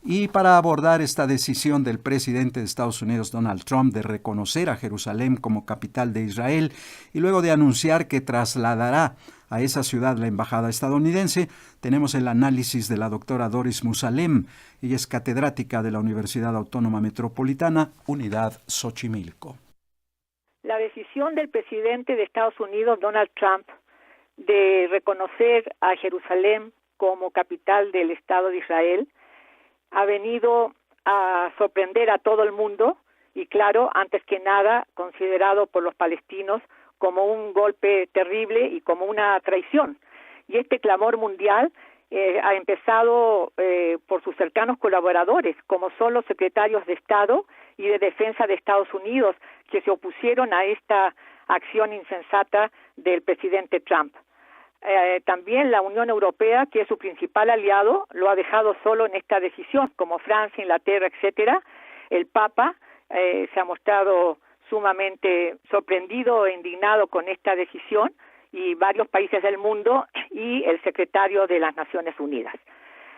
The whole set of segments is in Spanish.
Y para abordar esta decisión del presidente de Estados Unidos, Donald Trump, de reconocer a Jerusalén como capital de Israel y luego de anunciar que trasladará a esa ciudad la embajada estadounidense, tenemos el análisis de la doctora Doris Musalem. Ella es catedrática de la Universidad Autónoma Metropolitana, Unidad Xochimilco. La decisión del presidente de Estados Unidos, Donald Trump, de reconocer a Jerusalén como capital del Estado de Israel ha venido a sorprender a todo el mundo y, claro, antes que nada, considerado por los palestinos como un golpe terrible y como una traición. Y este clamor mundial ha empezado por sus cercanos colaboradores, como son los secretarios de Estado y de Defensa de Estados Unidos, que se opusieron a esta acción insensata del presidente Trump. También la Unión Europea, que es su principal aliado, lo ha dejado solo en esta decisión, como Francia, Inglaterra, etcétera. El Papa se ha mostrado sumamente sorprendido e indignado con esta decisión, y varios países del mundo y el secretario de las Naciones Unidas.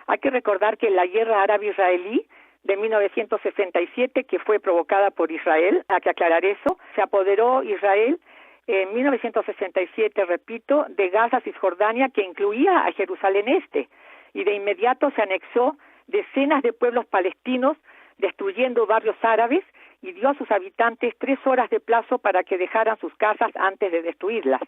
Hay que recordar que la guerra árabe-israelí de 1967, que fue provocada por Israel, hay que aclarar eso, se apoderó Israel en 1967, repito, de Gaza, Cisjordania, que incluía a Jerusalén Este, y de inmediato se anexó decenas de pueblos palestinos, destruyendo barrios árabes, y dio a sus habitantes 3 horas de plazo para que dejaran sus casas antes de destruirlas.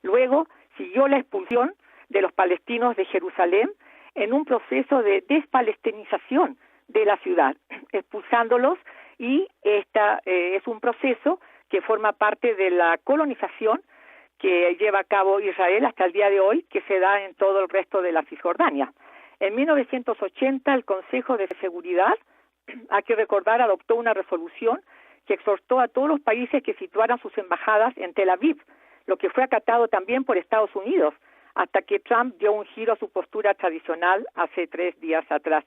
Luego siguió la expulsión de los palestinos de Jerusalén en un proceso de despalestinización de la ciudad, expulsándolos, y esta es un proceso que forma parte de la colonización que lleva a cabo Israel hasta el día de hoy, que se da en todo el resto de la Cisjordania. En 1980 el Consejo de Seguridad, hay que recordar, adoptó una resolución que exhortó a todos los países que situaran sus embajadas en Tel Aviv, lo que fue acatado también por Estados Unidos, hasta que Trump dio un giro a su postura tradicional hace 3 días atrás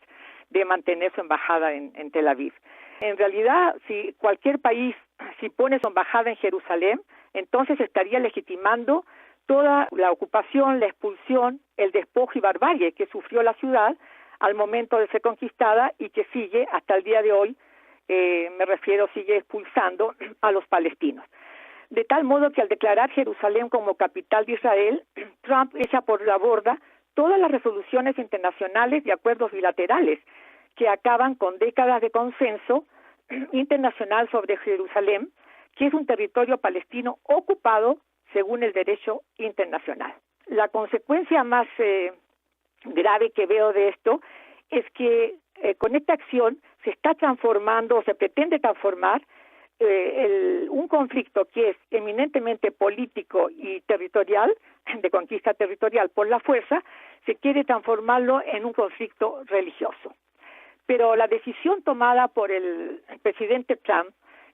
de mantener su embajada en Tel Aviv. En realidad, si cualquier país, si pone su embajada en Jerusalén, entonces estaría legitimando toda la ocupación, la expulsión, el despojo y barbarie que sufrió la ciudad al momento de ser conquistada y que sigue hasta el día de hoy, sigue expulsando a los palestinos. De tal modo que al declarar Jerusalén como capital de Israel, Trump echa por la borda todas las resoluciones internacionales y acuerdos bilaterales que acaban con décadas de consenso internacional sobre Jerusalén, que es un territorio palestino ocupado según el derecho internacional. La consecuencia más grave que veo de esto es que con esta acción se está transformando, o se pretende transformar, un conflicto que es eminentemente político y territorial, de conquista territorial por la fuerza, se quiere transformarlo en un conflicto religioso. Pero la decisión tomada por el presidente Trump,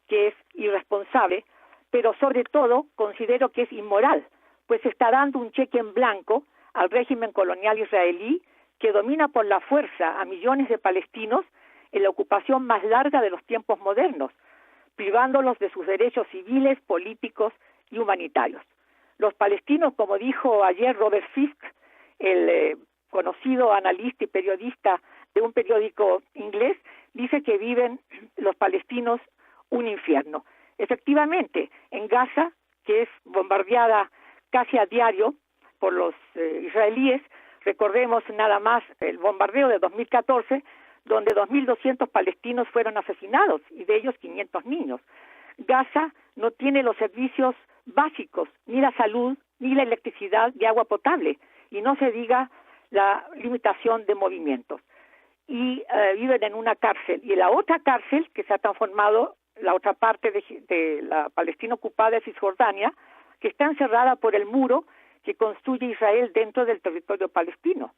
que es irresponsable, pero sobre todo considero que es inmoral, pues está dando un cheque en blanco al régimen colonial israelí, que domina por la fuerza a millones de palestinos en la ocupación más larga de los tiempos modernos, privándolos de sus derechos civiles, políticos y humanitarios. Los palestinos, como dijo ayer Robert Fisk, el conocido analista y periodista de un periódico inglés, dice que viven los palestinos un infierno. Efectivamente, en Gaza, que es bombardeada casi a diario por los israelíes, recordemos nada más el bombardeo de 2014, donde 2.200 palestinos fueron asesinados, y de ellos 500 niños. Gaza no tiene los servicios básicos, ni la salud, ni la electricidad y agua potable, y no se diga la limitación de movimientos. Y viven en una cárcel, y la otra cárcel que se ha transformado, la otra parte de la Palestina ocupada de Cisjordania, que está encerrada por el muro que construye Israel dentro del territorio palestino.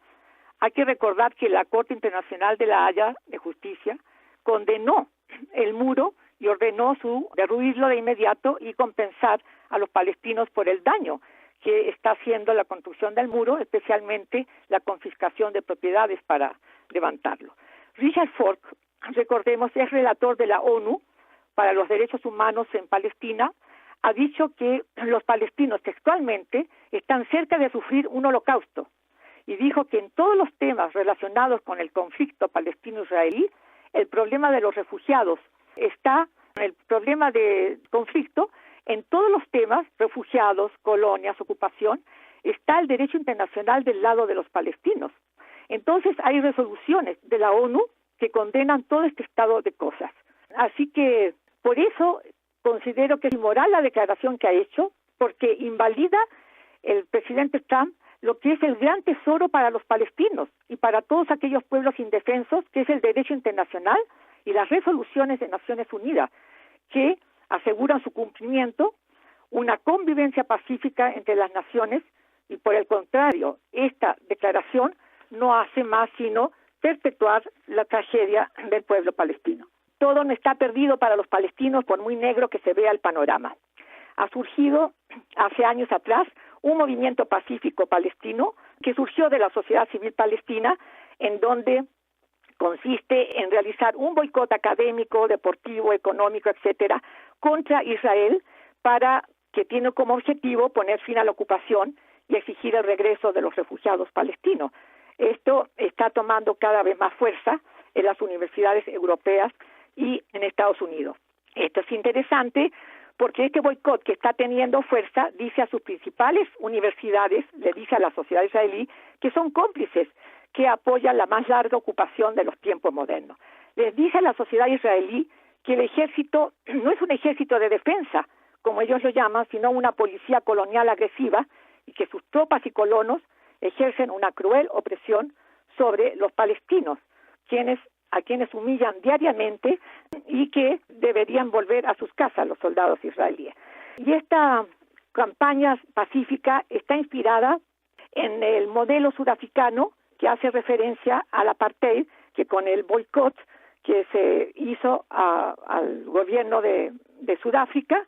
Hay que recordar que la Corte Internacional de la Haya de Justicia condenó el muro y ordenó su derruirlo de inmediato y compensar a los palestinos por el daño que está haciendo la construcción del muro, especialmente la confiscación de propiedades para levantarlo. Richard Falk, recordemos, es relator de la ONU para los Derechos Humanos en Palestina, ha dicho que los palestinos textualmente están cerca de sufrir un holocausto y dijo que en todos los temas relacionados con el conflicto palestino-israelí, el problema de los refugiados está, el problema de conflicto, en todos los temas, refugiados, colonias, ocupación, está el derecho internacional del lado de los palestinos. Entonces hay resoluciones de la ONU que condenan todo este estado de cosas. Así que por eso considero que es inmoral la declaración que ha hecho, porque invalida el presidente Trump lo que es el gran tesoro para los palestinos y para todos aquellos pueblos indefensos, que es el derecho internacional y las resoluciones de Naciones Unidas, que aseguran su cumplimiento, una convivencia pacífica entre las naciones, y por el contrario, esta declaración no hace más sino perpetuar la tragedia del pueblo palestino. Todo no está perdido para los palestinos, por muy negro que se vea el panorama. Ha surgido hace años atrás un movimiento pacífico palestino que surgió de la sociedad civil palestina, en donde consiste en realizar un boicot académico, deportivo, económico, etcétera, contra Israel, para que tiene como objetivo poner fin a la ocupación y exigir el regreso de los refugiados palestinos. Esto está tomando cada vez más fuerza en las universidades europeas y en Estados Unidos. Esto es interesante porque este boicot que está teniendo fuerza dice a sus principales universidades, le dice a la sociedad israelí, que son cómplices, que apoyan la más larga ocupación de los tiempos modernos. Les dice a la sociedad israelí que el ejército no es un ejército de defensa, como ellos lo llaman, sino una policía colonial agresiva, y que sus tropas y colonos ejercen una cruel opresión sobre los palestinos, a quienes humillan diariamente y que deberían volver a sus casas los soldados israelíes. Y esta campaña pacífica está inspirada en el modelo sudafricano que hace referencia al apartheid, que con el boicot que se hizo al gobierno de Sudáfrica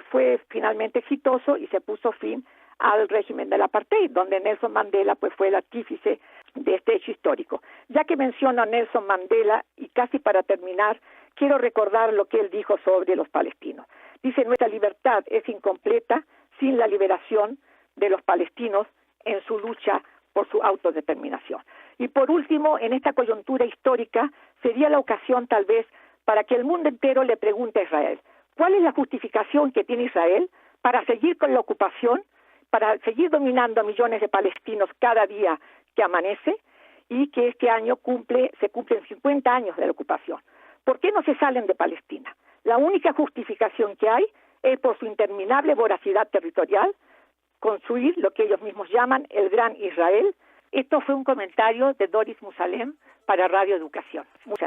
fue finalmente exitoso y se puso fin al régimen del apartheid, donde Nelson Mandela pues fue el artífice de este hecho histórico. Ya que menciono a Nelson Mandela, y casi para terminar, quiero recordar lo que él dijo sobre los palestinos. Dice: nuestra libertad es incompleta sin la liberación de los palestinos en su lucha por su autodeterminación. Y por último, en esta coyuntura histórica, sería la ocasión tal vez para que el mundo entero le pregunte a Israel: ¿cuál es la justificación que tiene Israel para seguir con la ocupación, para seguir dominando a millones de palestinos cada día que amanece, y que este año se cumplen 50 años de la ocupación? ¿Por qué no se salen de Palestina? La única justificación que hay es por su interminable voracidad territorial, construir lo que ellos mismos llaman el Gran Israel. Esto fue un comentario de Doris Musalem para Radio Educación. Muchas gracias.